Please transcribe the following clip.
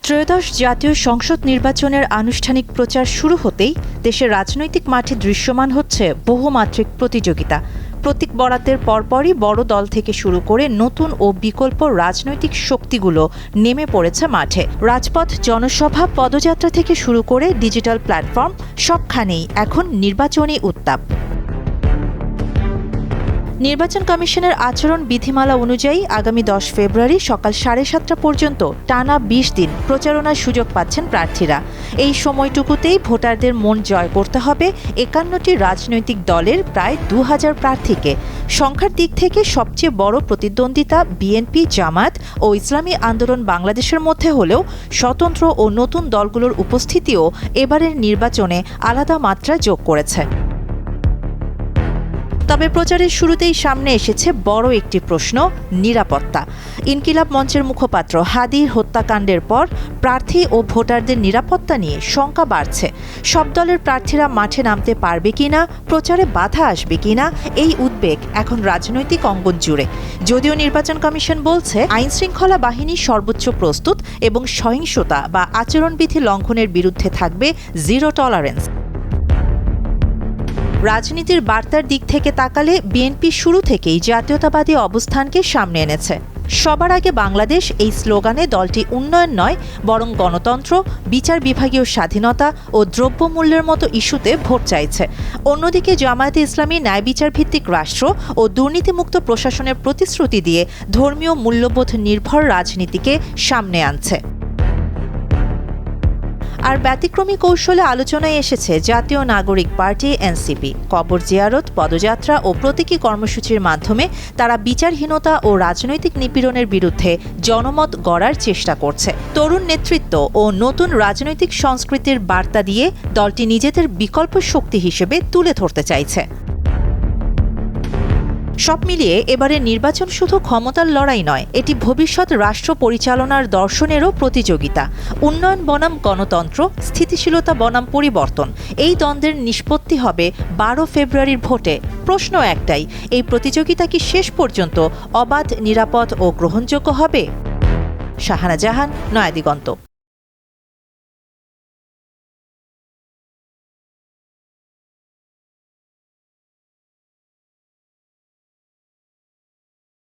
ত্রয়োদশ জাতীয় সংসদ নির্বাচনের আনুষ্ঠানিক প্রচার শুরু হতেই দেশের রাজনৈতিক মাঠে দৃশ্যমান হচ্ছে বহুমাত্রিক প্রতিযোগিতা। প্রতীক বরাদ্দের পরপরই বড় দল থেকে শুরু করে নতুন ও বিকল্প রাজনৈতিক শক্তিগুলো নেমে পড়েছে মাঠে। রাজপথ, জনসভা, পদযাত্রা থেকে শুরু করে ডিজিটাল প্ল্যাটফর্ম সবখানেই এখন নির্বাচনী উত্তাপ। নির্বাচন কমিশনের আচরণ বিধিমালা অনুযায়ী আগামী 10 ফেব্রুয়ারি সকাল 7:30 পর্যন্ত টানা 20 দিন প্রচারণার সুযোগ পাচ্ছেন প্রার্থীরা। এই সময়টুকুতেই ভোটারদের মন জয় করতে হবে 51টি রাজনৈতিক দলের প্রায় 2000 প্রার্থীকে। সংখ্যার দিক থেকে সবচেয়ে বড় প্রতিদ্বন্দ্বিতা বিএনপি, জামায়াত ও ইসলামী আন্দোলন বাংলাদেশের মধ্যে হলেও স্বতন্ত্র ও নতুন দলগুলোর উপস্থিতিও এবারের নির্বাচনে আলাদা মাত্রা যোগ করেছে। তবে প্রচারের শুরুতেই সামনে এসেছে বড় একটি প্রশ্ন, নিরাপত্তা। ইনকিলাব মঞ্চের মুখপাত্র হাদির হত্যাকাণ্ডের পর প্রার্থী ও ভোটারদের নিরাপত্তা নিয়ে শঙ্কা বাড়ছে। সব দলের প্রার্থীরা মাঠে নামতে পারবে কিনা, প্রচারে বাধা আসবে কিনা, এই উদ্বেগ এখন রাজনৈতিক অঙ্গন জুড়ে। যদিও নির্বাচন কমিশন বলছে আইনশৃঙ্খলা বাহিনী সর্বোচ্চ প্রস্তুত এবং সহিংসতা বা আচরণবিধি লঙ্ঘনের বিরুদ্ধে থাকবে জিরো টলারেন্স। রাজনীতির বার্তার দিক থেকে তাকালে বিএনপি শুরু থেকেই জাতীয়তাবাদী অবস্থানকে সামনে এনেছে। সবার আগে বাংলাদেশ এই স্লোগানে দলটি উন্নয়ন নয় বরং গণতন্ত্র, বিচার বিভাগীয় স্বাধীনতা ও দ্রব্যমূল্যের মতো ইস্যুতে ভোট চাইছে। অন্যদিকে জামায়াতে ইসলামী ন্যায় বিচার ভিত্তিক রাষ্ট্র ও দুর্নীতিমুক্ত প্রশাসনের প্রতিশ্রুতি দিয়ে ধর্মীয় মূল্যবোধ নির্ভর রাজনীতিকে সামনে আনছে। আর ব্যতিক্রমী কৌশলে আলোচনায় এসেছে জাতীয় নাগরিক পার্টি এনসিপি। কবর জিয়ারত, পদযাত্রা ও প্রতীকী কর্মসূচির মাধ্যমে তারা বিচারহীনতা ও রাজনৈতিক নিপীড়নের বিরুদ্ধে জনমত গড়ার চেষ্টা করছে। তরুণ নেতৃত্ব ও নতুন রাজনৈতিক সংস্কৃতির বার্তা দিয়ে দলটি নিজেদের বিকল্প শক্তি হিসেবে তুলে ধরতে চাইছে। সব মিলিয়ে এবারে নির্বাচন শুধু ক্ষমতার লড়াই নয়, এটি ভবিষ্যৎ রাষ্ট্র পরিচালনার দর্শনেরও প্রতিযোগিতা। উন্নয়ন বনাম গণতন্ত্র, স্থিতিশীলতা বনাম পরিবর্তন, এই দ্বন্দ্বের নিষ্পত্তি হবে 12 ফেব্রুয়ারির ভোটে। প্রশ্ন একটাই, এই প্রতিযোগিতা কি শেষ পর্যন্ত অবাধ, নিরাপদ ও গ্রহণযোগ্য হবে? শাহানা জাহান, নয়াদিগন্ত।